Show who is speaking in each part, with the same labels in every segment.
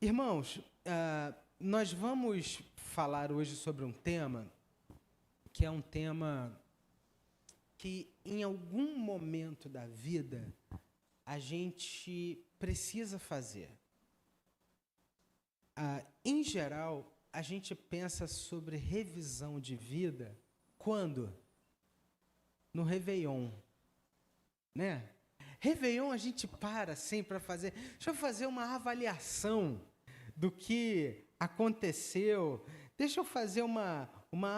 Speaker 1: Irmãos, nós vamos falar hoje sobre um tema que é um tema que em algum momento da vida a gente precisa fazer. Em geral, a gente pensa sobre revisão de vida quando? No Réveillon, né? Réveillon a gente para assim para fazer. Deixa eu fazer uma avaliação do que aconteceu. Deixa eu fazer uma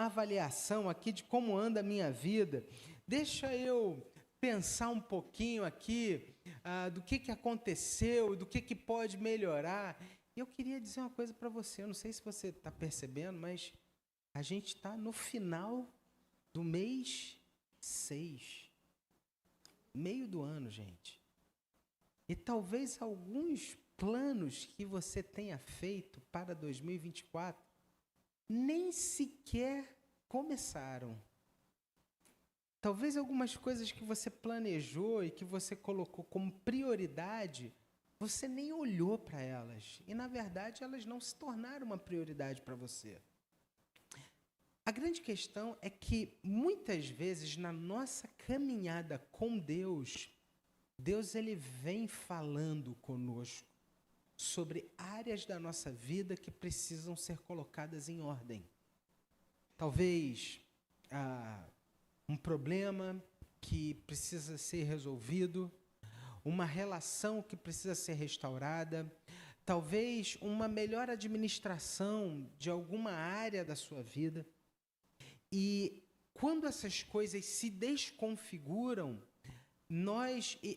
Speaker 1: avaliação aqui de como anda a minha vida. Deixa eu pensar um pouquinho aqui do que aconteceu, do que pode melhorar. E eu queria dizer uma coisa para você. Eu não sei se você está percebendo, mas a gente está no final do mês 6. Meio do ano, gente. E talvez alguns planos que você tenha feito para 2024 nem sequer começaram. Talvez algumas coisas que você planejou e que você colocou como prioridade, você nem olhou para elas. E, na verdade, elas não se tornaram uma prioridade para você. A grande questão é que, muitas vezes, na nossa caminhada com Deus, Deus ele vem falando conosco sobre áreas da nossa vida que precisam ser colocadas em ordem. Talvez um problema que precisa ser resolvido, uma relação que precisa ser restaurada, talvez uma melhor administração de alguma área da sua vida. E quando essas coisas se desconfiguram,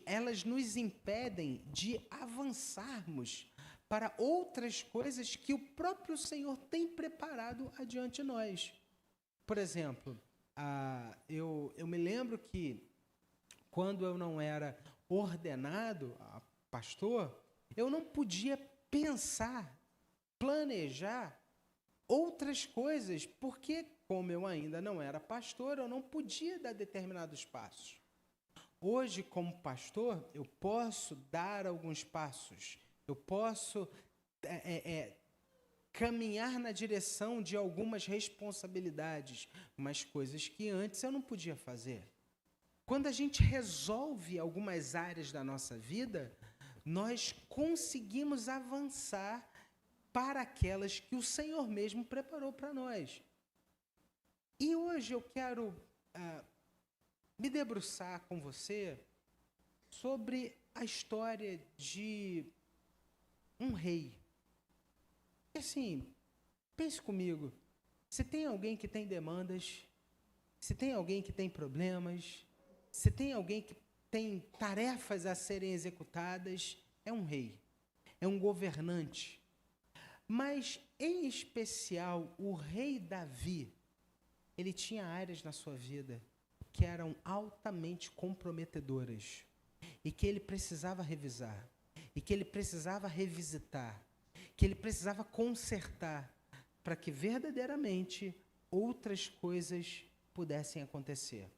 Speaker 1: elas nos impedem de avançarmos para outras coisas que o próprio Senhor tem preparado adiante de nós. Por exemplo, eu me lembro que quando eu não era ordenado a pastor, eu não podia pensar, planejar outras coisas, porque como eu ainda não era pastor, eu não podia dar determinados passos. Hoje, como pastor, eu posso dar alguns passos, eu posso caminhar na direção de algumas responsabilidades, mas coisas que antes eu não podia fazer. Quando a gente resolve algumas áreas da nossa vida, nós conseguimos avançar para aquelas que o Senhor mesmo preparou para nós. E hoje eu quero me debruçar com você sobre a história de um rei. E assim, pense comigo, se tem alguém que tem demandas, se tem alguém que tem problemas, se tem alguém que tem tarefas a serem executadas, é um rei, é um governante. Mas, em especial, o rei Davi, ele tinha áreas na sua vida que eram altamente comprometedoras e que ele precisava revisar, e que ele precisava revisitar, que ele precisava consertar para que verdadeiramente outras coisas pudessem acontecer.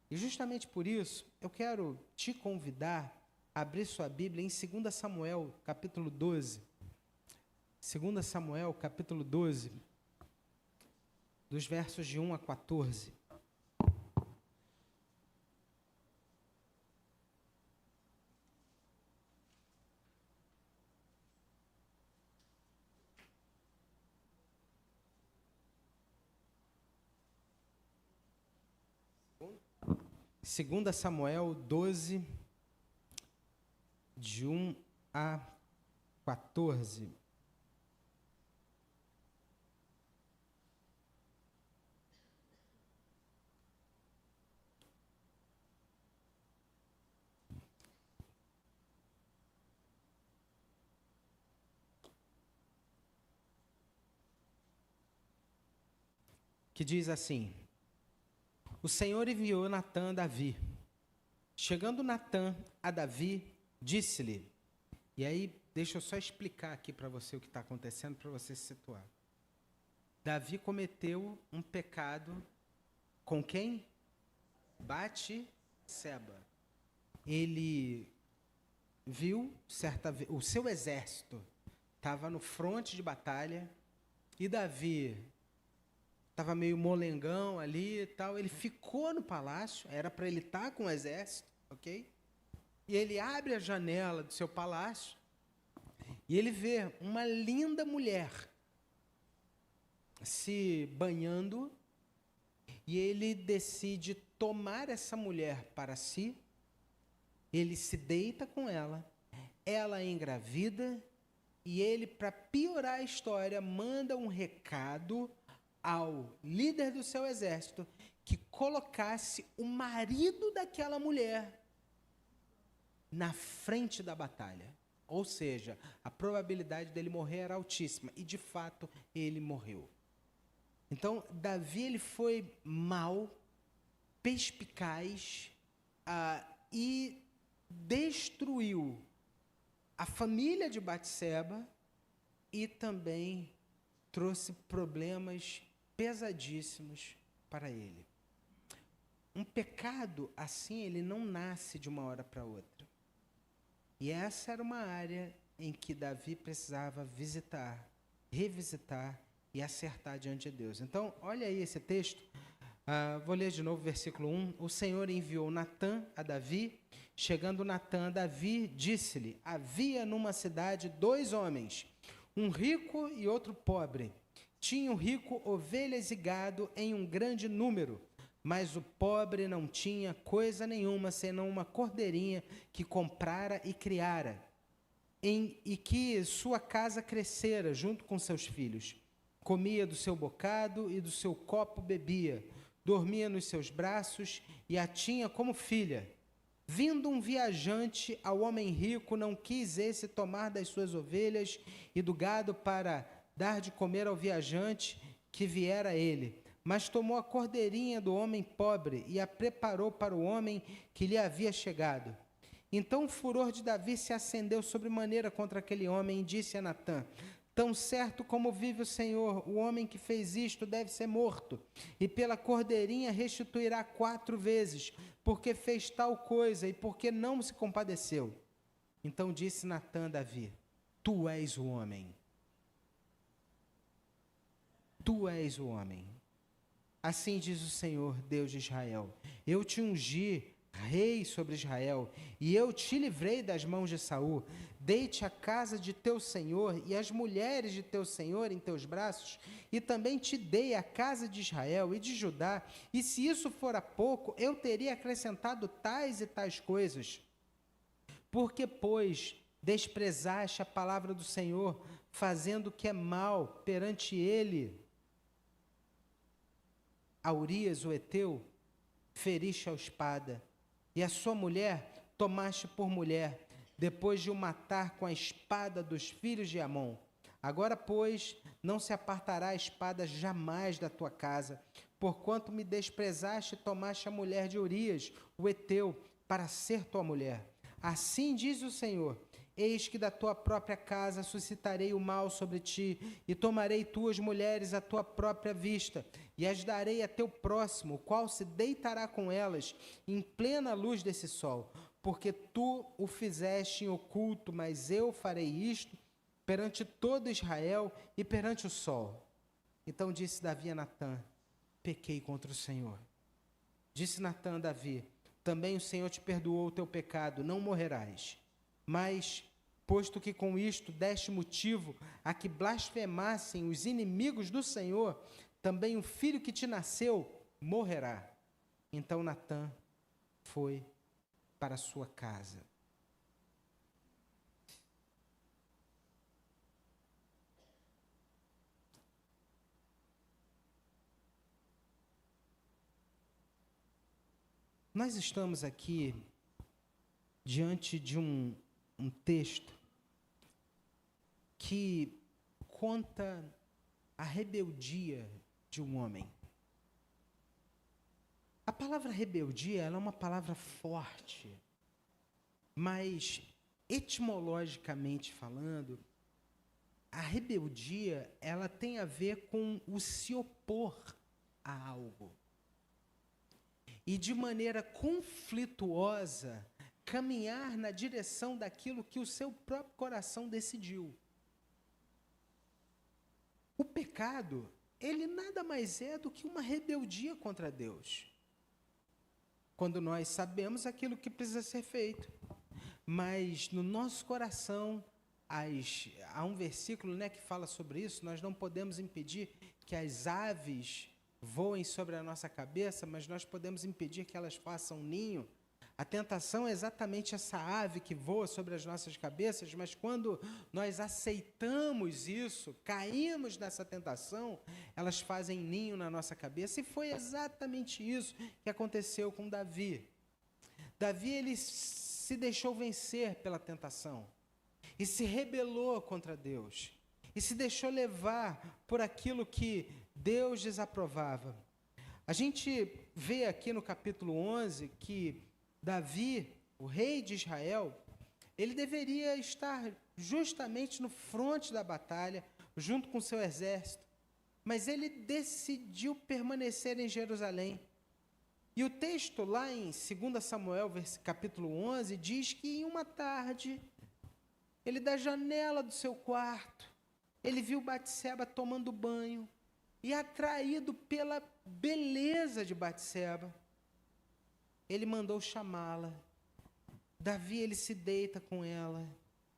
Speaker 1: E justamente por isso, eu quero te convidar a abrir sua Bíblia em 2 Samuel, capítulo 12. 2 Samuel, capítulo 12, dos versos de 1 a 14. Segunda Samuel 12, de 1 a 14. Que diz assim: o Senhor enviou Natã a Davi. Chegando Natã a Davi, disse-lhe, e aí deixa eu só explicar aqui para você o que está acontecendo, para você se situar. Davi cometeu um pecado com quem? Batseba. Ele viu o seu exército estava no fronte de batalha, e Davi estava meio molengão ali e tal, ele ficou no palácio, era para ele estar com o exército, ok? E ele abre a janela do seu palácio, e ele vê uma linda mulher se banhando, e ele decide tomar essa mulher para si, ele se deita com ela é engravida, e ele, para piorar a história, manda um recado ao líder do seu exército que colocasse o marido daquela mulher na frente da batalha. Ou seja, a probabilidade dele morrer era altíssima, e de fato ele morreu. Então, Davi ele foi mau, perspicaz, e destruiu a família de Batseba e também trouxe problemas pesadíssimos para ele. Um pecado assim, ele não nasce de uma hora para outra. E essa era uma área em que Davi precisava visitar, revisitar e acertar diante de Deus. Então, olha aí esse texto. Vou ler de novo o versículo 1. O Senhor enviou Natã a Davi. Chegando Natã a Davi, disse-lhe: havia numa cidade 2 homens, um rico e outro pobre. Tinha o rico ovelhas e gado em um grande número, mas o pobre não tinha coisa nenhuma, senão uma cordeirinha que comprara e criara, e que sua casa crescera junto com seus filhos. Comia do seu bocado e do seu copo bebia, dormia nos seus braços e a tinha como filha. Vindo um viajante ao homem rico, não quis esse tomar das suas ovelhas e do gado para dar de comer ao viajante que viera a ele, mas tomou a cordeirinha do homem pobre e a preparou para o homem que lhe havia chegado. Então o furor de Davi se acendeu sobremaneira contra aquele homem e disse a Natã: tão certo como vive o Senhor, o homem que fez isto deve ser morto, e pela cordeirinha restituirá 4 vezes, porque fez tal coisa e porque não se compadeceu. Então disse Natã a Davi: tu és o homem. Tu és o homem. Assim diz o Senhor, Deus de Israel: eu te ungi rei sobre Israel, e eu te livrei das mãos de Saul. Dei-te a casa de teu senhor e as mulheres de teu senhor em teus braços, e também te dei a casa de Israel e de Judá, e se isso fora pouco, eu teria acrescentado tais e tais coisas. Porque, pois, desprezaste a palavra do Senhor, fazendo o que é mal perante ele, a Urias, o heteu, feriste a espada, e a sua mulher tomaste por mulher, depois de o matar com a espada dos filhos de Amon. Agora, pois, não se apartará a espada jamais da tua casa, porquanto me desprezaste e tomaste a mulher de Urias, o heteu, para ser tua mulher. Assim diz o Senhor: eis que da tua própria casa suscitarei o mal sobre ti, e tomarei tuas mulheres à tua própria vista, e as darei a teu próximo, o qual se deitará com elas em plena luz desse sol, porque tu o fizeste em oculto, mas eu farei isto perante todo Israel e perante o sol. Então disse Davi a Natã: pequei contra o Senhor. Disse Natã a Davi: também o Senhor te perdoou o teu pecado, não morrerás. Mas, posto que com isto deste motivo a que blasfemassem os inimigos do Senhor, também o filho que te nasceu morrerá. Então Natã foi para a sua casa. Nós estamos aqui diante de um texto que conta a rebeldia de um homem. A palavra rebeldia, ela é uma palavra forte, mas etimologicamente falando, a rebeldia, ela tem a ver com o se opor a algo. E de maneira conflituosa, caminhar na direção daquilo que o seu próprio coração decidiu. pecado, ele nada mais é do que uma rebeldia contra Deus. Quando nós sabemos aquilo que precisa ser feito. Mas no nosso coração, há um versículo, né, que fala sobre isso, nós não podemos impedir que as aves voem sobre a nossa cabeça, mas nós podemos impedir que elas façam ninho. A tentação é exatamente essa ave que voa sobre as nossas cabeças, mas quando nós aceitamos isso, caímos nessa tentação, elas fazem ninho na nossa cabeça. E foi exatamente isso que aconteceu com Davi. Davi, ele se deixou vencer pela tentação e se rebelou contra Deus e se deixou levar por aquilo que Deus desaprovava. A gente vê aqui no capítulo 11 que Davi, o rei de Israel, ele deveria estar justamente no fronte da batalha, junto com seu exército, mas ele decidiu permanecer em Jerusalém. E o texto lá em 2 Samuel, capítulo 11, diz que em uma tarde, ele da janela do seu quarto, ele viu Batseba tomando banho, e atraído pela beleza de Batseba, ele mandou chamá-la. Davi, ele se deita com ela,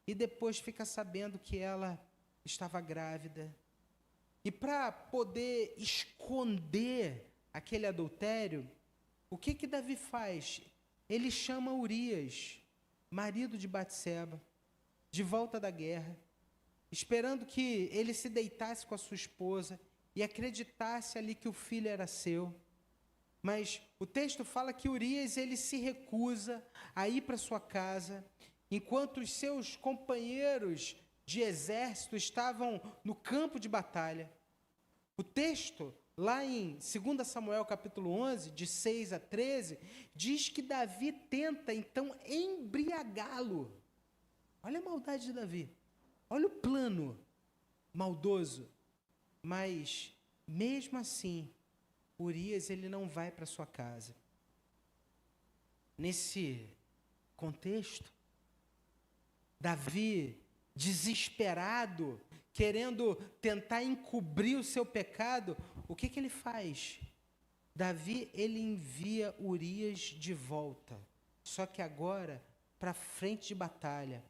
Speaker 1: e depois fica sabendo que ela estava grávida. E para poder esconder aquele adultério, o que Davi faz? Ele chama Urias, marido de Batseba, de volta da guerra, esperando que ele se deitasse com a sua esposa e acreditasse ali que o filho era seu. Mas o texto fala que Urias, ele se recusa a ir para sua casa, enquanto os seus companheiros de exército estavam no campo de batalha. O texto, lá em 2 Samuel capítulo 11, de 6 a 13, diz que Davi tenta, então, embriagá-lo. Olha a maldade de Davi. Olha o plano maldoso. Mas, mesmo assim, Urias, ele não vai para sua casa. Nesse contexto, Davi, desesperado, querendo tentar encobrir o seu pecado, o que ele faz? Davi, ele envia Urias de volta, só que agora para a frente de batalha,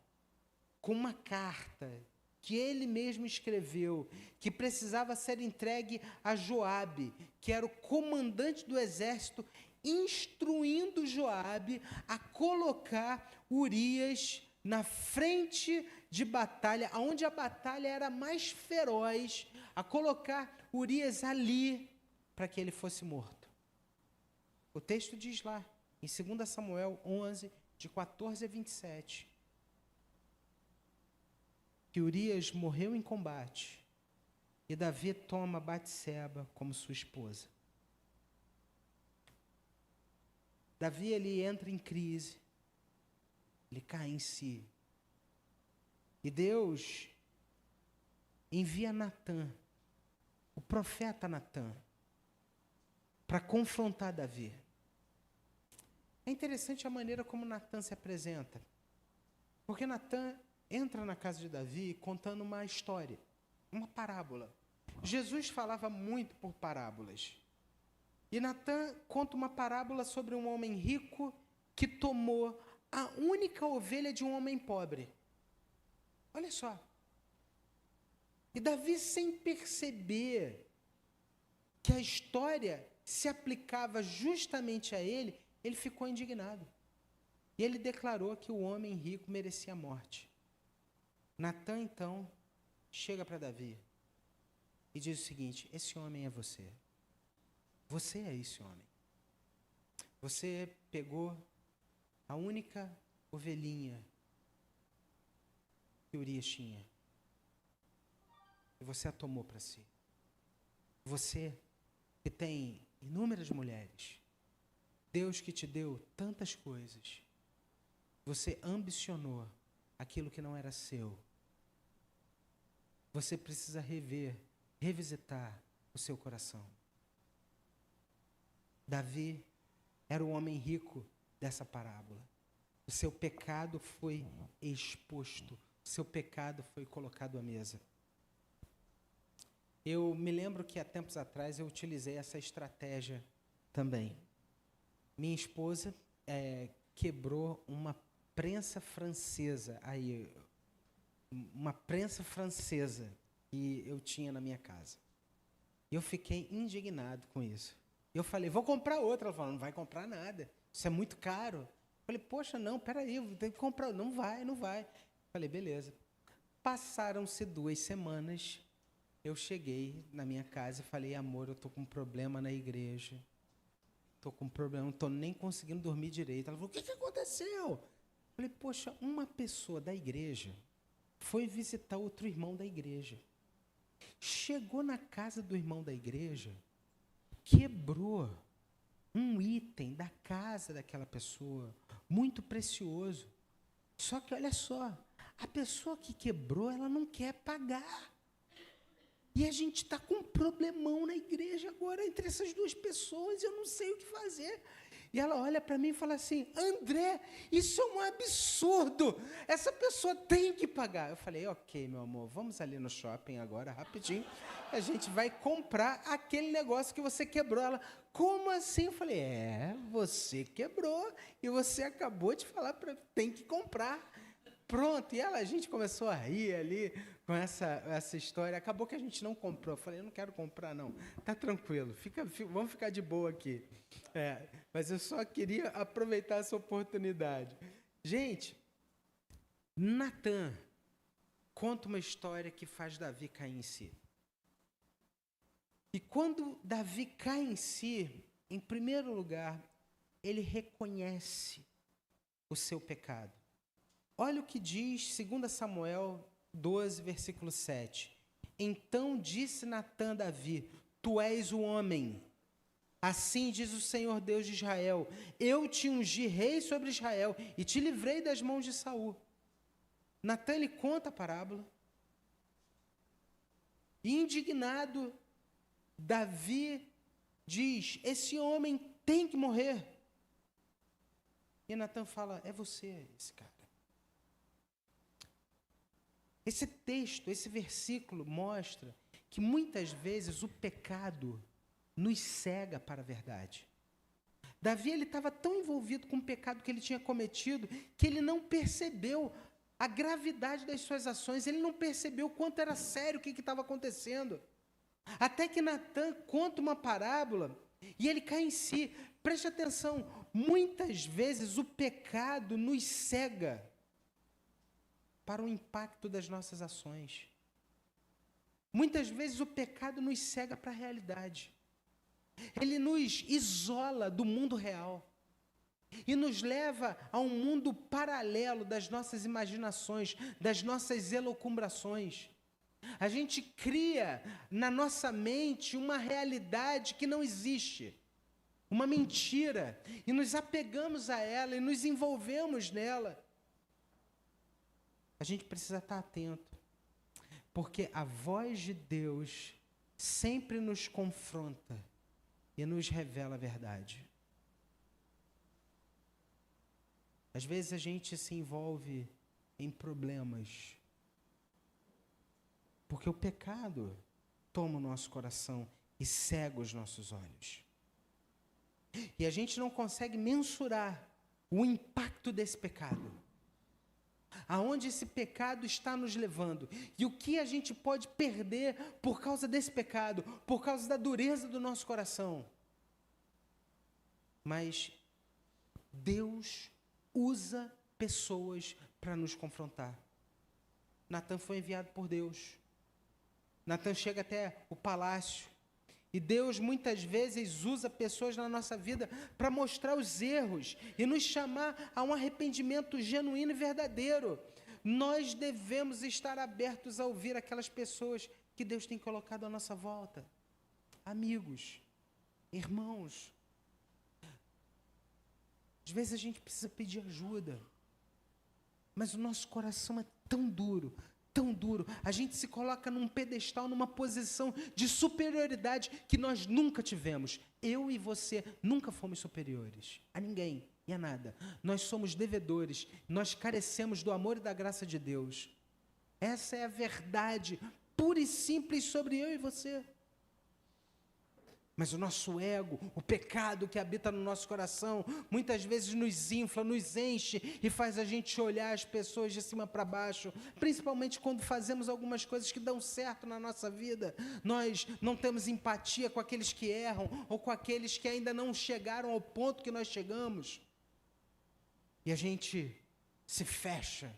Speaker 1: com uma carta que ele mesmo escreveu, que precisava ser entregue a Joabe, que era o comandante do exército, instruindo Joabe a colocar Urias na frente de batalha, onde a batalha era mais feroz, a colocar Urias ali, para que ele fosse morto. O texto diz lá, em 2 Samuel 11, de 14 a 27, que Urias morreu em combate e Davi toma Batseba como sua esposa. Davi, ele entra em crise, ele cai em si. E Deus envia Natã, o profeta Natã, para confrontar Davi. É interessante a maneira como Natã se apresenta, porque Natã entra na casa de Davi contando uma história, uma parábola. Jesus falava muito por parábolas. E Natã conta uma parábola sobre um homem rico que tomou a única ovelha de um homem pobre. Olha só. E Davi, sem perceber que a história se aplicava justamente a ele, ele ficou indignado. E ele declarou que o homem rico merecia a morte. Natã, então, chega para Davi e diz o seguinte: esse homem é você. Você é esse homem. Você pegou a única ovelhinha que Urias tinha e você a tomou para si. Você que tem inúmeras mulheres, Deus que te deu tantas coisas, você ambicionou aquilo que não era seu. Você precisa revisitar o seu coração. Davi era o homem rico dessa parábola. O seu pecado foi exposto, o seu pecado foi colocado à mesa. Eu me lembro que há tempos atrás eu utilizei essa estratégia também. Minha esposa quebrou uma prensa francesa, uma prensa francesa que eu tinha na minha casa. E eu fiquei indignado com isso. Eu falei, vou comprar outra. Ela falou, não vai comprar nada, isso é muito caro. Eu falei, poxa, não, peraí, eu tenho que comprar. Não vai. Eu falei, beleza. Passaram-se 2 semanas, eu cheguei na minha casa e falei, amor, eu estou com um problema na igreja. Estou com um problema, não estou nem conseguindo dormir direito. Ela falou, o que aconteceu? Eu falei, poxa, uma pessoa da igreja foi visitar outro irmão da igreja. Chegou na casa do irmão da igreja, quebrou um item da casa daquela pessoa, muito precioso. Só que, olha só, a pessoa que quebrou, ela não quer pagar. E a gente está com um problemão na igreja agora, entre essas 2 pessoas, e eu não sei o que fazer. E ela olha para mim e fala assim, André, isso é um absurdo, essa pessoa tem que pagar. Eu falei, ok, meu amor, vamos ali no shopping agora, rapidinho, a gente vai comprar aquele negócio que você quebrou. Ela, como assim? Eu falei, você quebrou, e você acabou de falar, tem que comprar. Pronto, e a gente começou a rir ali com essa história. Acabou que a gente não comprou. Eu falei, eu não quero comprar, não. Tá tranquilo, vamos ficar de boa aqui. Mas eu só queria aproveitar essa oportunidade. Gente, Natan conta uma história que faz Davi cair em si. E quando Davi cai em si, em primeiro lugar, ele reconhece o seu pecado. Olha o que diz 2 Samuel 12, versículo 7. Então disse Natã a Davi, tu és o homem. Assim diz o Senhor Deus de Israel, eu te ungi rei sobre Israel e te livrei das mãos de Saul. Natã, ele conta a parábola. E indignado, Davi diz, esse homem tem que morrer. E Natã fala, é você esse cara. Esse texto, esse versículo mostra que muitas vezes o pecado nos cega para a verdade. Davi, ele estava tão envolvido com o pecado que ele tinha cometido que ele não percebeu a gravidade das suas ações, ele não percebeu o quanto era sério o que estava acontecendo. Até que Natã conta uma parábola e ele cai em si. Preste atenção, muitas vezes o pecado nos cega para o impacto das nossas ações. Muitas vezes o pecado nos cega para a realidade. Ele nos isola do mundo real e nos leva a um mundo paralelo das nossas imaginações, das nossas elucubrações. A gente cria na nossa mente uma realidade que não existe, uma mentira, e nos apegamos a ela e nos envolvemos nela. A gente precisa estar atento, porque a voz de Deus sempre nos confronta e nos revela a verdade. Às vezes a gente se envolve em problemas, porque o pecado toma o nosso coração e cega os nossos olhos. E a gente não consegue mensurar o impacto desse pecado. Aonde esse pecado está nos levando e o que a gente pode perder por causa desse pecado, por causa da dureza do nosso coração. Mas Deus usa pessoas para nos confrontar. Natã foi enviado por Deus. Natã chega até o palácio e Deus muitas vezes usa pessoas na nossa vida para mostrar os erros e nos chamar a um arrependimento genuíno e verdadeiro. Nós devemos estar abertos a ouvir aquelas pessoas que Deus tem colocado à nossa volta. Amigos, irmãos. Às vezes a gente precisa pedir ajuda, mas o nosso coração é tão duro, a gente se coloca num pedestal, numa posição de superioridade que nós nunca tivemos. Eu e você nunca fomos superiores a ninguém e a nada. Nós somos devedores, nós carecemos do amor e da graça de Deus. Essa é a verdade pura e simples sobre eu e você. Mas o nosso ego, o pecado que habita no nosso coração, muitas vezes nos infla, nos enche e faz a gente olhar as pessoas de cima para baixo, principalmente quando fazemos algumas coisas que dão certo na nossa vida. Nós não temos empatia com aqueles que erram ou com aqueles que ainda não chegaram ao ponto que nós chegamos. E a gente se fecha.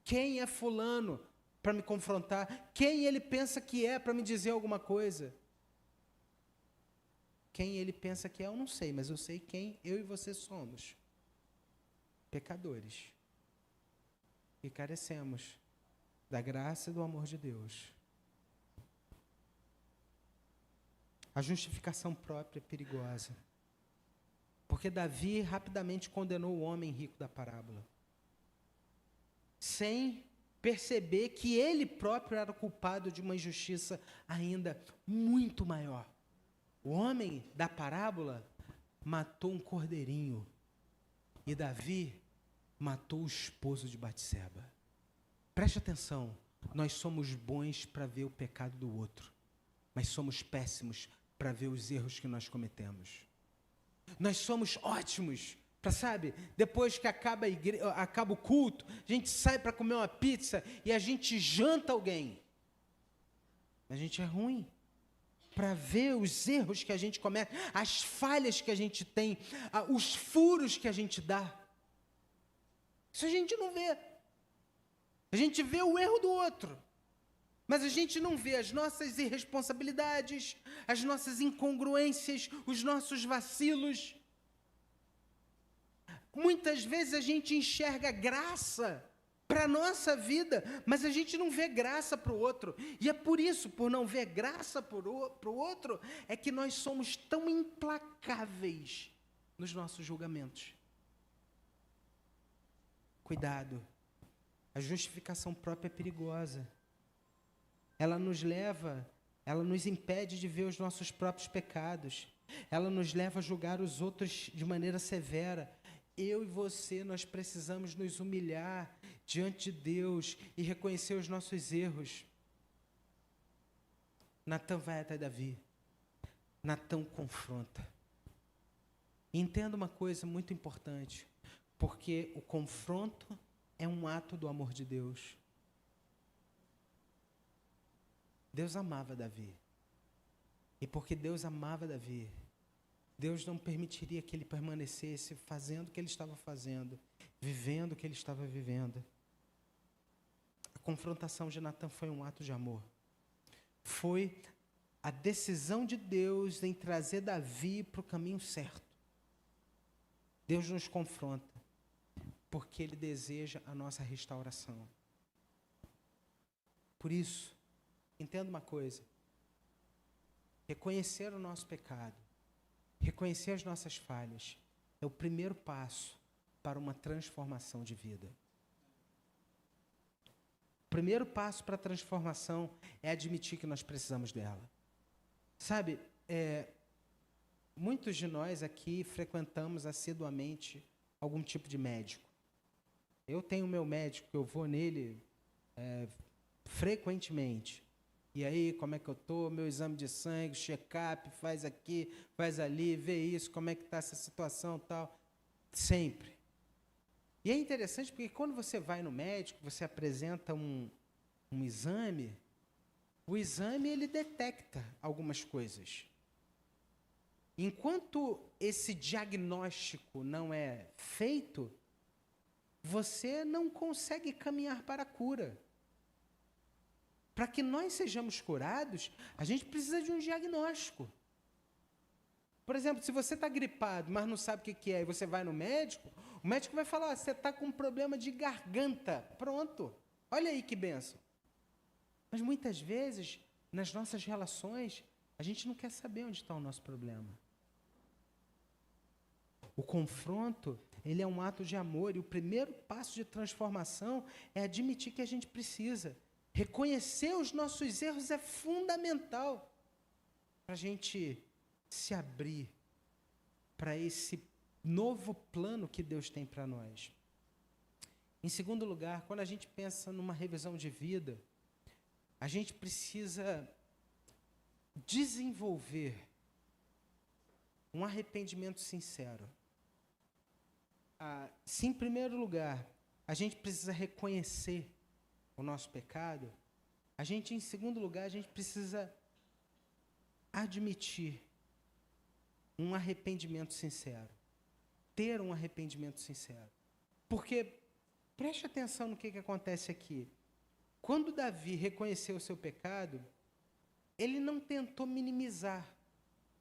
Speaker 1: Quem é fulano para me confrontar? Quem ele pensa que é para me dizer alguma coisa? Quem ele pensa que é, eu não sei, mas eu sei quem eu e você somos. Pecadores. E carecemos da graça e do amor de Deus. A justificação própria é perigosa. Porque Davi rapidamente condenou o homem rico da parábola, sem perceber que ele próprio era culpado de uma injustiça ainda muito maior. O homem da parábola matou um cordeirinho e Davi matou o esposo de Batseba. Preste atenção, nós somos bons para ver o pecado do outro, mas somos péssimos para ver os erros que nós cometemos. Nós somos ótimos para, sabe, depois que acaba o culto, a gente sai para comer uma pizza e a gente janta alguém. A gente é ruim para ver os erros que a gente comete, as falhas que a gente tem, os furos que a gente dá. Isso a gente não vê. A gente vê o erro do outro, mas a gente não vê as nossas irresponsabilidades, as nossas incongruências, os nossos vacilos. Muitas vezes a gente enxerga graça para a nossa vida, mas a gente não vê graça para o outro. E é por isso, por não ver graça para o outro, é que nós somos tão implacáveis nos nossos julgamentos. Cuidado, a justificação própria é perigosa. Ela nos impede de ver os nossos próprios pecados. Ela nos leva a julgar os outros de maneira severa. Eu e você, nós precisamos nos humilhar diante de Deus e reconhecer os nossos erros. Natã vai até Davi. Natã confronta. E entenda uma coisa muito importante, porque o confronto é um ato do amor de Deus. Deus amava Davi. E porque Deus amava Davi, Deus não permitiria que ele permanecesse fazendo o que ele estava fazendo, vivendo o que ele estava vivendo. A confrontação de Natã foi um ato de amor. Foi a decisão de Deus em trazer Davi para o caminho certo. Deus nos confronta porque Ele deseja a nossa restauração. Por isso, entenda uma coisa. Reconhecer o nosso pecado, reconhecer as nossas falhas, é o primeiro passo para uma transformação de vida. O primeiro passo para a transformação é admitir que nós precisamos dela. Sabe, muitos de nós aqui frequentamos assiduamente algum tipo de médico. Eu tenho o meu médico, eu vou nele frequentemente. E aí, como é que eu estou? Meu exame de sangue, check-up, faz aqui, faz ali, vê isso, como é que está essa situação e tal. Sempre. E é interessante porque quando você vai no médico, você apresenta um exame, o exame ele detecta algumas coisas. Enquanto esse diagnóstico não é feito, você não consegue caminhar para a cura. Para que nós sejamos curados, a gente precisa de um diagnóstico. Por exemplo, se você está gripado, mas não sabe o que é, e você vai no médico, o médico vai falar, você está com um problema de garganta. Pronto. Olha aí que bênção. Mas muitas vezes, nas nossas relações, a gente não quer saber onde está o nosso problema. O confronto, ele é um ato de amor, e o primeiro passo de transformação é admitir que a gente precisa. Reconhecer os nossos erros é fundamental para a gente se abrir para esse novo plano que Deus tem para nós. Em segundo lugar, quando a gente pensa numa revisão de vida, a gente precisa desenvolver um arrependimento sincero. Se em primeiro lugar a gente precisa reconhecer o nosso pecado, em segundo lugar, a gente precisa admitir um arrependimento sincero. Ter um arrependimento sincero. Porque, preste atenção no que acontece aqui. Quando Davi reconheceu o seu pecado, ele não tentou minimizar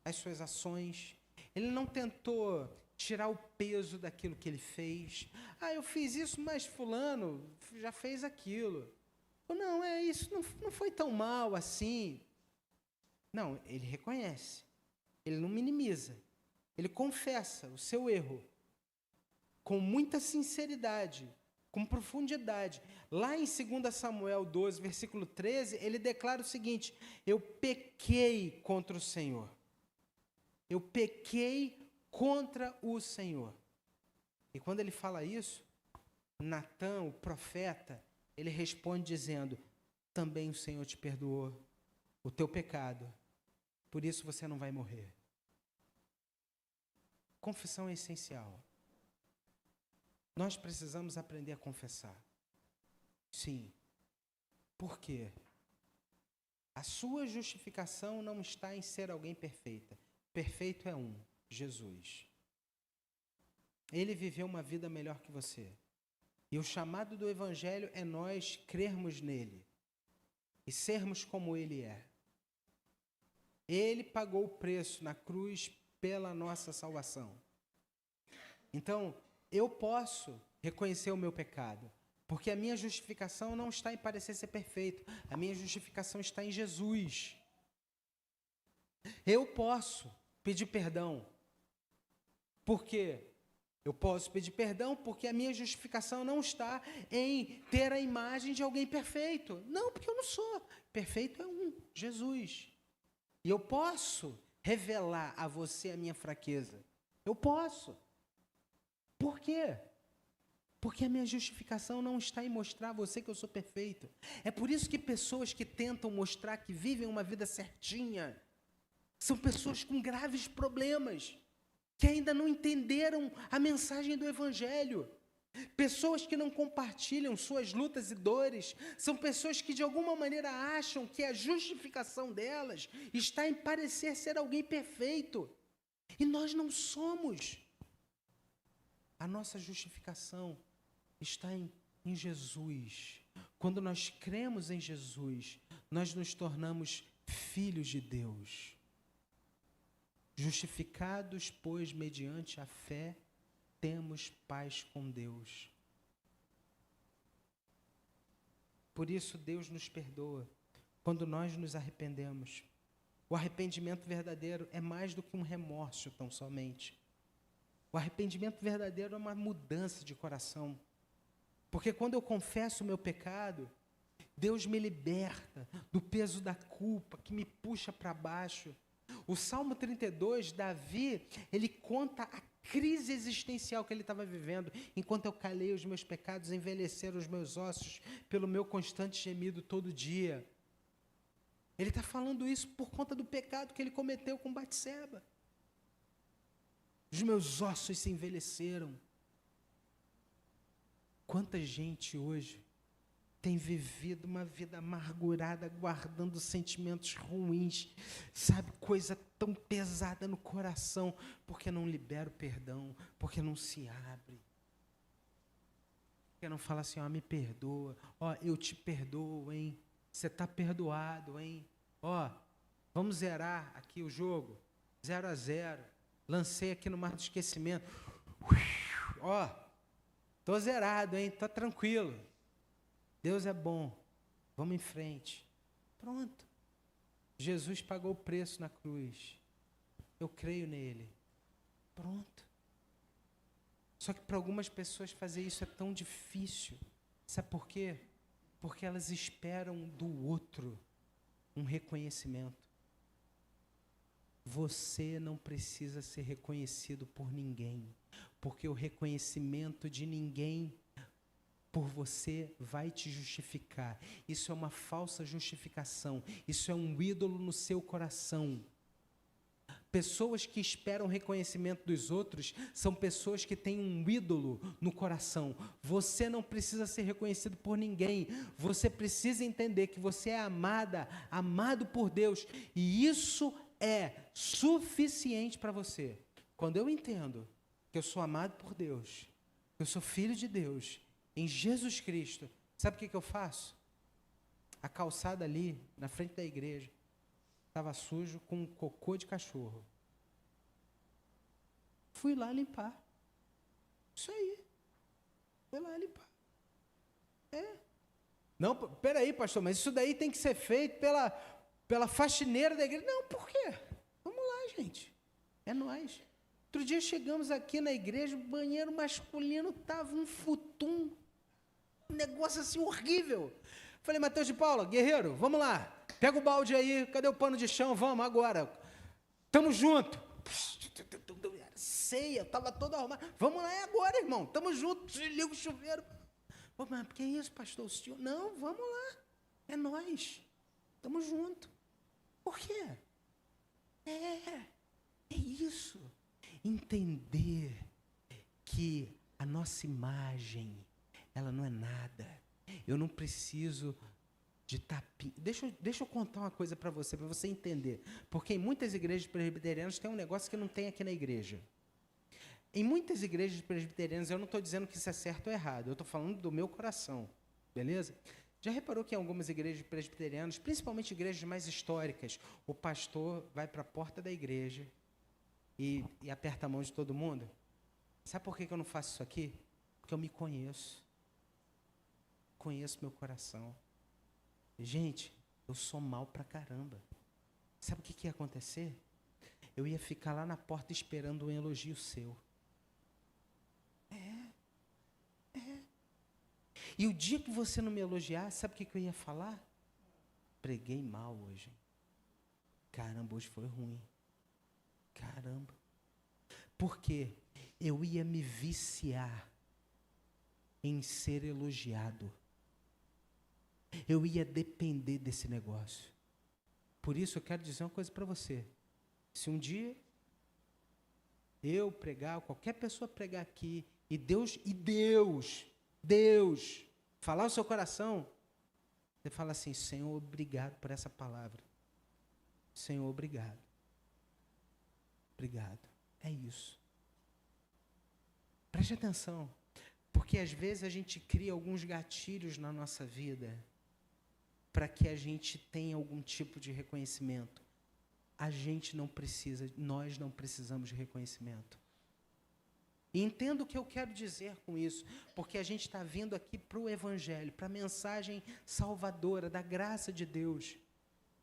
Speaker 1: as suas ações, ele não tentou tirar o peso daquilo que ele fez. Eu fiz isso, mas fulano já fez aquilo. Não, isso não foi tão mal assim. Não, ele reconhece. Ele não minimiza. Ele confessa o seu erro com muita sinceridade, com profundidade. Lá em 2 Samuel 12, versículo 13, ele declara o seguinte: eu pequei contra o Senhor. Eu pequei contra o Senhor. E quando ele fala isso, Natã, o profeta, ele responde dizendo: também o Senhor te perdoou o teu pecado, por isso você não vai morrer. Confissão é essencial. Nós precisamos aprender a confessar. Sim. Por quê? A sua justificação não está em ser alguém perfeita. Perfeito é um, Jesus. Ele viveu uma vida melhor que você. E o chamado do Evangelho é nós crermos nele e sermos como ele é. Ele pagou o preço na cruz pela nossa salvação. Então, eu posso reconhecer o meu pecado, porque a minha justificação não está em parecer ser perfeito. A minha justificação está em Jesus. Eu posso pedir perdão. Por quê? Eu posso pedir perdão porque a minha justificação não está em ter a imagem de alguém perfeito. Não, porque eu não sou. Perfeito é um, Jesus. E eu posso revelar a você a minha fraqueza. Eu posso. Por quê? Porque a minha justificação não está em mostrar a você que eu sou perfeito. É por isso que pessoas que tentam mostrar que vivem uma vida certinha são pessoas com graves problemas, que ainda não entenderam a mensagem do Evangelho. Pessoas que não compartilham suas lutas e dores, são pessoas que de alguma maneira acham que a justificação delas está em parecer ser alguém perfeito. E nós não somos. A nossa justificação está em Jesus. Quando nós cremos em Jesus, nós nos tornamos filhos de Deus. Justificados, pois, mediante a fé, temos paz com Deus. Por isso, Deus nos perdoa quando nós nos arrependemos. O arrependimento verdadeiro é mais do que um remorso tão somente. O arrependimento verdadeiro é uma mudança de coração. Porque quando eu confesso o meu pecado, Deus me liberta do peso da culpa que me puxa para baixo. O Salmo 32, Davi, ele conta a crise existencial que ele estava vivendo. Enquanto eu calei os meus pecados, envelheceram os meus ossos pelo meu constante gemido todo dia. Ele está falando isso por conta do pecado que ele cometeu com Batseba. Os meus ossos se envelheceram. Quanta gente hoje tem vivido uma vida amargurada, guardando sentimentos ruins, sabe, coisa tão pesada no coração, porque não libera o perdão, porque não se abre. Porque não fala assim, me perdoa, eu te perdoo, hein? Você está perdoado, hein? Vamos zerar aqui o jogo, 0-0. Lancei aqui no mar do esquecimento. Tô zerado, hein? Tô tranquilo. Deus é bom. Vamos em frente. Pronto. Jesus pagou o preço na cruz. Eu creio nele. Pronto. Só que para algumas pessoas fazer isso é tão difícil. Sabe por quê? Porque elas esperam do outro um reconhecimento. Você não precisa ser reconhecido por ninguém, porque o reconhecimento de ninguém por você vai te justificar. Isso é uma falsa justificação. Isso é um ídolo no seu coração. Pessoas que esperam reconhecimento dos outros são pessoas que têm um ídolo no coração. Você não precisa ser reconhecido por ninguém. Você precisa entender que você é amada, amado por Deus. E isso é suficiente para você. Quando eu entendo que eu sou amado por Deus, que eu sou filho de Deus, em Jesus Cristo, sabe o que eu faço? A calçada ali, na frente da igreja, estava sujo com um cocô de cachorro. Fui lá limpar. Isso aí. Fui lá limpar. Não, peraí, pastor, mas isso daí tem que ser feito pela faxineira da igreja. Não, por quê? Vamos lá, gente. É nós. Outro dia chegamos aqui na igreja, o banheiro masculino estava um futum. Um negócio assim horrível. Falei, Mateus de Paula, guerreiro, vamos lá. Pega o balde aí, cadê o pano de chão? Vamos agora. Tamo junto. Ceia, estava todo arrumado. Vamos lá agora, irmão. Tamo junto. Liga o chuveiro. Pô, mas que é isso, pastor? O senhor? Não, vamos lá. É nós. Tamo junto. Por quê? É isso. Entender que a nossa imagem, ela não é nada. Eu não preciso de tapinha. Deixa eu contar uma coisa para você entender. Porque em muitas igrejas presbiterianas tem um negócio que não tem aqui na igreja. Em muitas igrejas presbiterianas, eu não estou dizendo que isso é certo ou errado, eu estou falando do meu coração, beleza? Já reparou que em algumas igrejas presbiterianas, principalmente igrejas mais históricas, o pastor vai para a porta da igreja e aperta a mão de todo mundo? Sabe por que eu não faço isso aqui? Porque eu me conheço. Conheço meu coração. Gente, eu sou mal pra caramba. Sabe o que ia acontecer? Eu ia ficar lá na porta esperando um elogio seu. E o dia que você não me elogiar, sabe o que eu ia falar? Preguei mal hoje. Caramba, hoje foi ruim. Caramba. Por quê? Eu ia me viciar em ser elogiado. Eu ia depender desse negócio. Por isso eu quero dizer uma coisa para você. Se um dia eu pregar, ou qualquer pessoa pregar aqui, e Deus, falar o seu coração, você fala assim, Senhor, obrigado por essa palavra. Senhor, obrigado. Obrigado. É isso. Preste atenção, porque às vezes a gente cria alguns gatilhos na nossa vida para que a gente tenha algum tipo de reconhecimento. Nós não precisamos de reconhecimento. E entendo o que eu quero dizer com isso, porque a gente está vindo aqui para o Evangelho, para a mensagem salvadora da graça de Deus.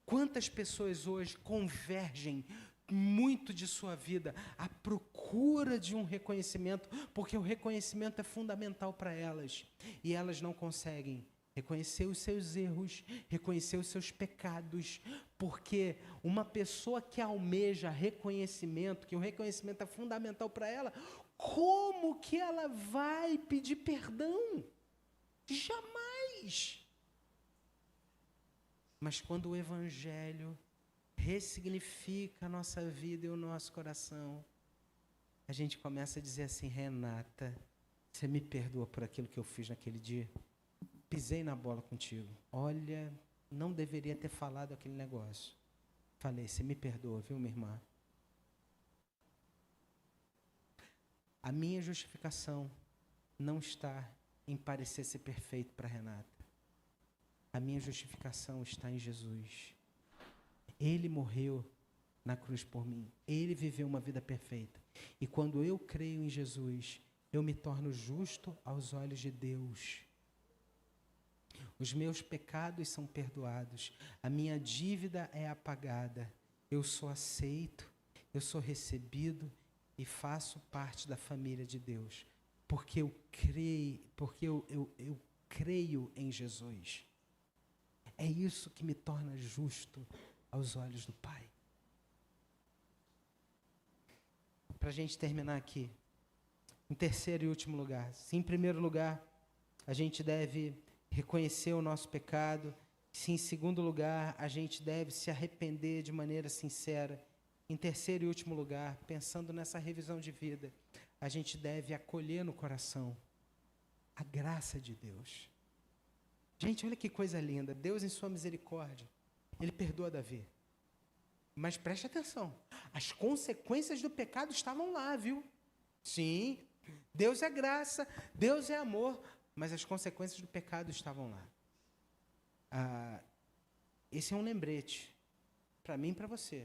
Speaker 1: Quantas pessoas hoje convergem muito de sua vida à procura de um reconhecimento, porque o reconhecimento é fundamental para elas, e elas não conseguem reconhecer os seus erros, reconhecer os seus pecados, porque uma pessoa que almeja reconhecimento, que o reconhecimento é fundamental para ela, como que ela vai pedir perdão? Jamais! Mas quando o Evangelho ressignifica a nossa vida e o nosso coração, a gente começa a dizer assim, Renata, você me perdoa por aquilo que eu fiz naquele dia? Pisei na bola contigo. Olha, não deveria ter falado aquele negócio. Falei, você me perdoa, viu, minha irmã? A minha justificação não está em parecer ser perfeito para Renata. A minha justificação está em Jesus. Ele morreu na cruz por mim. Ele viveu uma vida perfeita. E quando eu creio em Jesus, eu me torno justo aos olhos de Deus. Os meus pecados são perdoados. A minha dívida é apagada. Eu sou aceito, eu sou recebido e faço parte da família de Deus. Porque eu creio em Jesus. É isso que me torna justo aos olhos do Pai. Para a gente terminar aqui, em terceiro e último lugar. Em primeiro lugar, a gente deve reconhecer o nosso pecado. Se, em segundo lugar, a gente deve se arrepender de maneira sincera. Em terceiro e último lugar, pensando nessa revisão de vida, a gente deve acolher no coração a graça de Deus. Gente, olha que coisa linda. Deus, em sua misericórdia, Ele perdoa Davi. Mas preste atenção, as consequências do pecado estavam lá, viu? Sim, Deus é graça, Deus é amor, mas as consequências do pecado estavam lá. Esse é um lembrete, para mim e para você,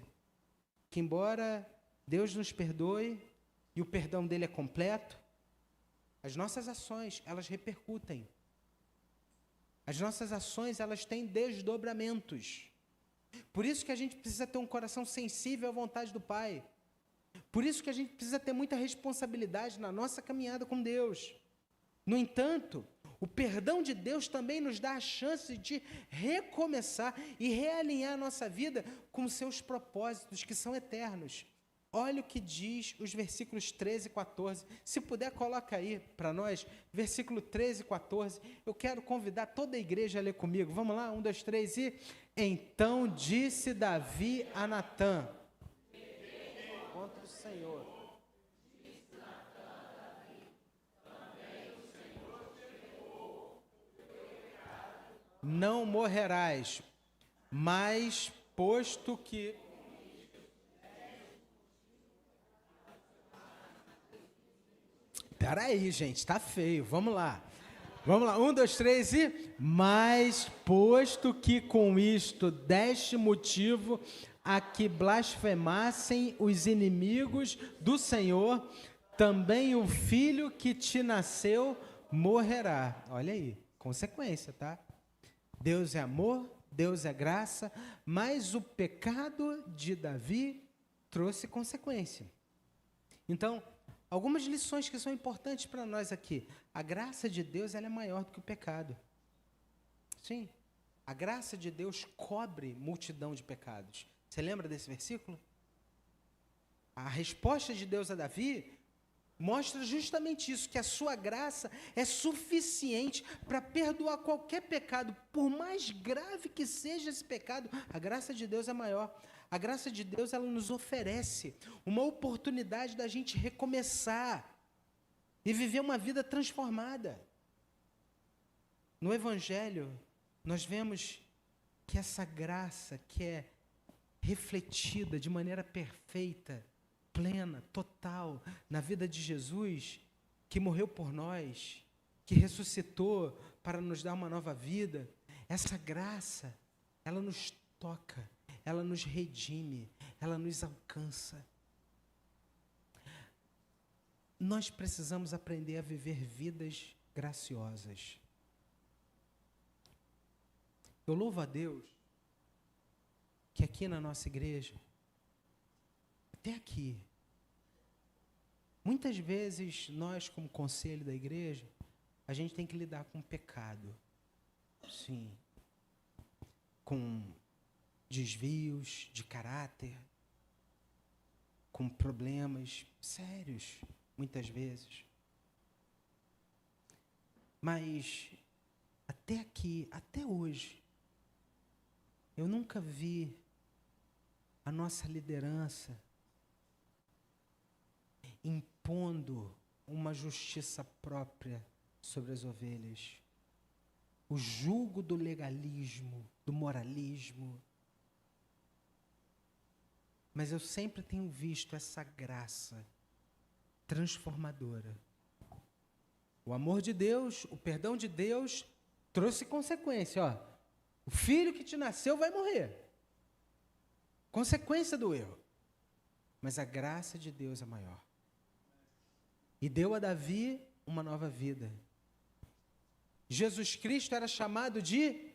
Speaker 1: que embora Deus nos perdoe, e o perdão dele é completo, as nossas ações, elas repercutem. As nossas ações, elas têm desdobramentos. Por isso que a gente precisa ter um coração sensível à vontade do Pai. Por isso que a gente precisa ter muita responsabilidade na nossa caminhada com Deus. No entanto, o perdão de Deus também nos dá a chance de recomeçar e realinhar a nossa vida com seus propósitos, que são eternos. Olha o que diz os versículos 13 e 14. Se puder, coloca aí para nós, versículo 13 e 14. Eu quero convidar toda a igreja a ler comigo. Vamos lá? 1, 2, 3 e... Então disse Davi a Natã, contra o Senhor. Não morrerás, mas posto que... Peraí, gente, tá feio. Vamos lá. Vamos lá, 1, 2, 3 e... Mas, posto que com isto deste motivo a que blasfemassem os inimigos do Senhor, também o filho que te nasceu morrerá. Olha aí, consequência, tá? Deus é amor, Deus é graça, mas o pecado de Davi trouxe consequência. Então, algumas lições que são importantes para nós aqui. A graça de Deus, ela é maior do que o pecado. Sim, a graça de Deus cobre multidão de pecados. Você lembra desse versículo? A resposta de Deus a Davi mostra justamente isso, que a sua graça é suficiente para perdoar qualquer pecado, por mais grave que seja esse pecado, a graça de Deus é maior. A graça de Deus, ela nos oferece uma oportunidade da gente recomeçar e viver uma vida transformada. No Evangelho, nós vemos que essa graça que é refletida de maneira perfeita, plena, total, na vida de Jesus, que morreu por nós, que ressuscitou para nos dar uma nova vida, essa graça, ela nos toca, ela nos redime, ela nos alcança. Nós precisamos aprender a viver vidas graciosas. Eu louvo a Deus que aqui na nossa igreja, até aqui, muitas vezes nós, como conselho da igreja, a gente tem que lidar com pecado. Sim. Com desvios de caráter, com problemas sérios, muitas vezes. Mas, até aqui, até hoje, eu nunca vi a nossa liderança impondo uma justiça própria sobre as ovelhas. O jugo do legalismo, do moralismo. Mas eu sempre tenho visto essa graça transformadora. O amor de Deus, o perdão de Deus trouxe consequência. Ó, o filho que te nasceu vai morrer. Consequência do erro. Mas a graça de Deus é maior. E deu a Davi uma nova vida. Jesus Cristo era chamado de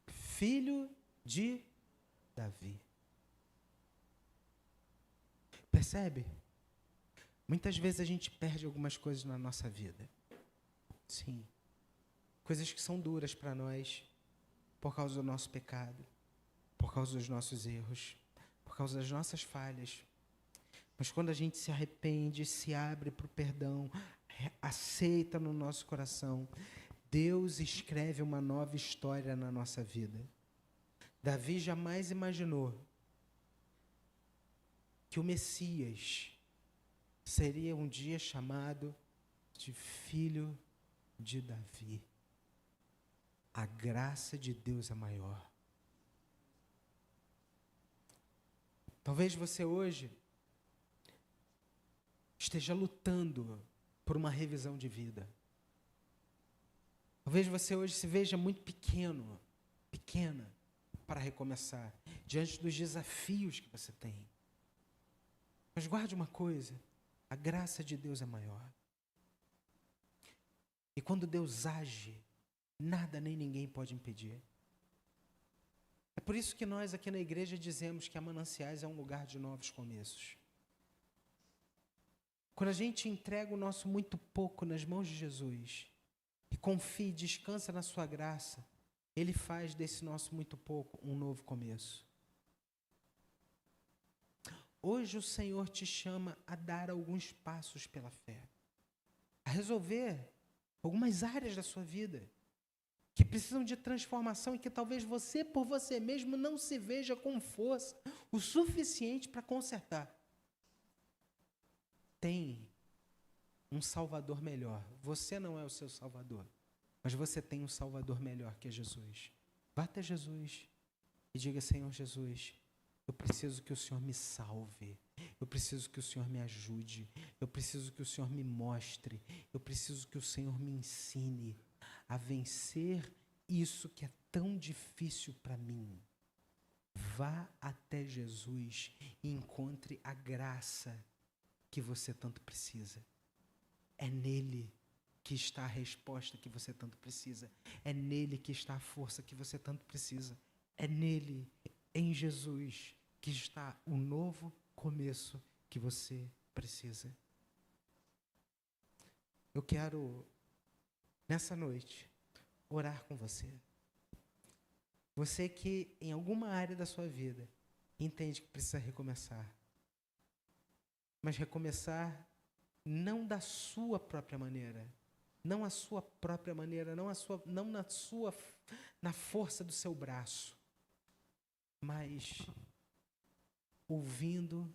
Speaker 1: Filho de Davi. Percebe? Muitas vezes a gente perde algumas coisas na nossa vida. Sim. Coisas que são duras para nós, por causa do nosso pecado, por causa dos nossos erros, por causa das nossas falhas. Mas quando a gente se arrepende, se abre para o perdão, aceita no nosso coração, Deus escreve uma nova história na nossa vida. Davi jamais imaginou que o Messias seria um dia chamado de filho de Davi. A graça de Deus é maior. Talvez você hoje esteja lutando por uma revisão de vida. Talvez você hoje se veja muito pequena, para recomeçar, diante dos desafios que você tem. Mas guarde uma coisa, a graça de Deus é maior. E quando Deus age, nada nem ninguém pode impedir. É por isso que nós aqui na igreja dizemos que a Mananciais é um lugar de novos começos. Quando a gente entrega o nosso muito pouco nas mãos de Jesus, e confia e descansa na sua graça, Ele faz desse nosso muito pouco um novo começo. Hoje o Senhor te chama a dar alguns passos pela fé, a resolver algumas áreas da sua vida que precisam de transformação e que talvez você, por você mesmo, não se veja com força o suficiente para consertar. Tem um Salvador melhor. Você não é o seu Salvador, mas você tem um Salvador melhor que é Jesus. Vá até Jesus e diga: Senhor Jesus, eu preciso que o Senhor me salve. Eu preciso que o Senhor me ajude. Eu preciso que o Senhor me mostre. Eu preciso que o Senhor me ensine a vencer isso que é tão difícil para mim. Vá até Jesus e encontre a graça que você tanto precisa. É nele que está a resposta que você tanto precisa. É nele que está a força que você tanto precisa. É nele, em Jesus, que está o novo começo que você precisa. Eu quero, nessa noite, orar com você. Você que em alguma área da sua vida entende que precisa recomeçar. Mas recomeçar não da sua própria maneira, não a sua própria maneira, não na força do seu braço, mas ouvindo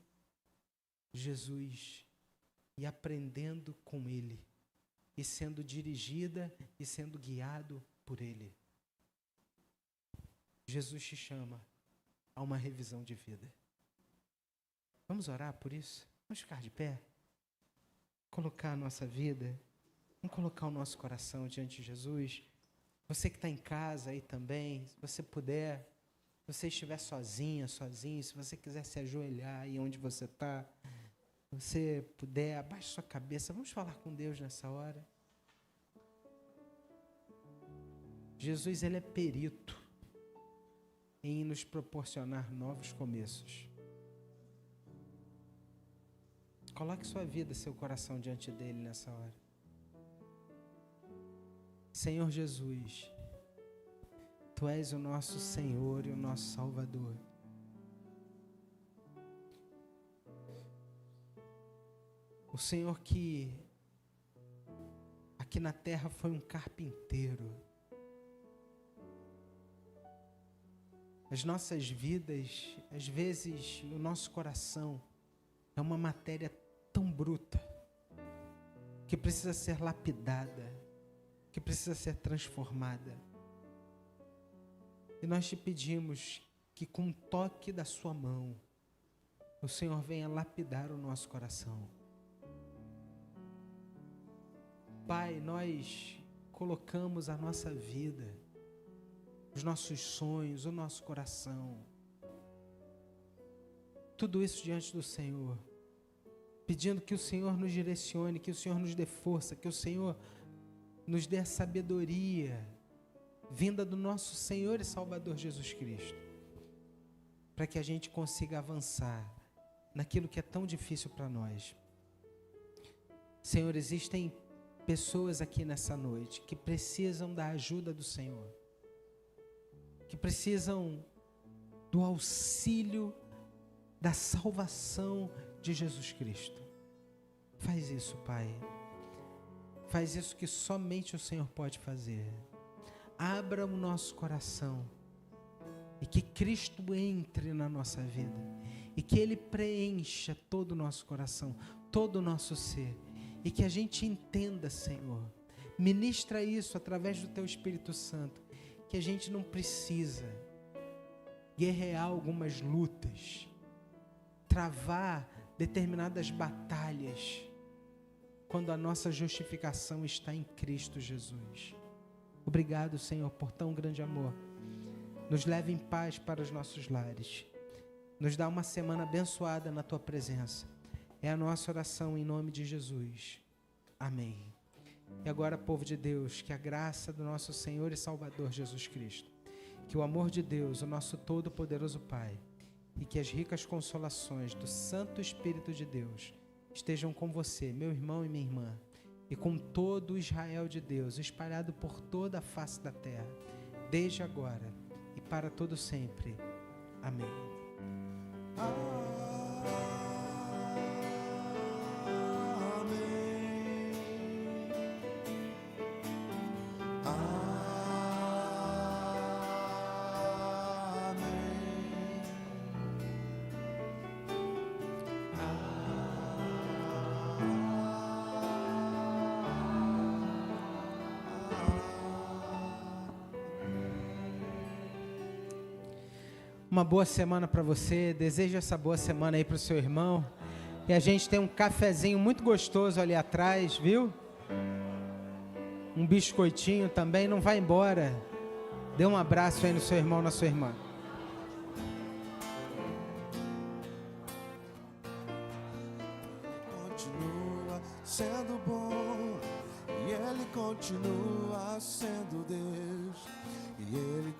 Speaker 1: Jesus e aprendendo com Ele, e sendo dirigida e sendo guiado por Ele. Jesus te chama a uma revisão de vida. Vamos orar por isso? Vamos ficar de pé? Colocar a nossa vida, vamos colocar o nosso coração diante de Jesus. Você que está em casa aí também, se você puder, se você estiver sozinho, se você quiser se ajoelhar aí onde você está, se você puder, abaixe sua cabeça, vamos falar com Deus nessa hora. Jesus, Ele é perito em nos proporcionar novos começos. Coloque sua vida, seu coração diante dele nessa hora. Senhor Jesus, Tu és o nosso Senhor e o nosso Salvador. O Senhor que aqui na terra foi um carpinteiro. As nossas vidas, às vezes, o nosso coração é uma matéria tão bruta que precisa ser lapidada, que precisa ser transformada. E nós te pedimos que com um toque da sua mão, o Senhor venha lapidar o nosso coração. Pai, nós colocamos a nossa vida, os nossos sonhos, o nosso coração, tudo isso diante do Senhor, pedindo que o Senhor nos direcione, que o Senhor nos dê força, que o Senhor nos dê a sabedoria vinda do nosso Senhor e Salvador Jesus Cristo, para que a gente consiga avançar naquilo que é tão difícil para nós. Senhor, existem pessoas aqui nessa noite que precisam da ajuda do Senhor, que precisam do auxílio da salvação de Jesus Cristo. Faz isso, Pai. Faz isso que somente o Senhor pode fazer. Abra o nosso coração e que Cristo entre na nossa vida e que Ele preencha todo o nosso coração, todo o nosso ser, e que a gente entenda, Senhor, ministra isso através do Teu Espírito Santo, que a gente não precisa guerrear algumas lutas, travar determinadas batalhas, quando a nossa justificação está em Cristo Jesus. Obrigado, Senhor, por tão grande amor. Nos leve em paz para os nossos lares. Nos dá uma semana abençoada na Tua presença. É a nossa oração em nome de Jesus. Amém. E agora, povo de Deus, que a graça do nosso Senhor e Salvador Jesus Cristo, que o amor de Deus, o nosso todo-poderoso Pai, e que as ricas consolações do Santo Espírito de Deus estejam com você, meu irmão e minha irmã, e com todo o Israel de Deus, espalhado por toda a face da terra, desde agora e para todo sempre. Amém. Uma boa semana para você. Desejo essa boa semana aí para o seu irmão. E a gente tem um cafezinho muito gostoso ali atrás, viu? Um biscoitinho também. Não vai embora. Dê um abraço aí no seu irmão, na sua irmã.
Speaker 2: Continua sendo bom e Ele continua sendo Deus e Ele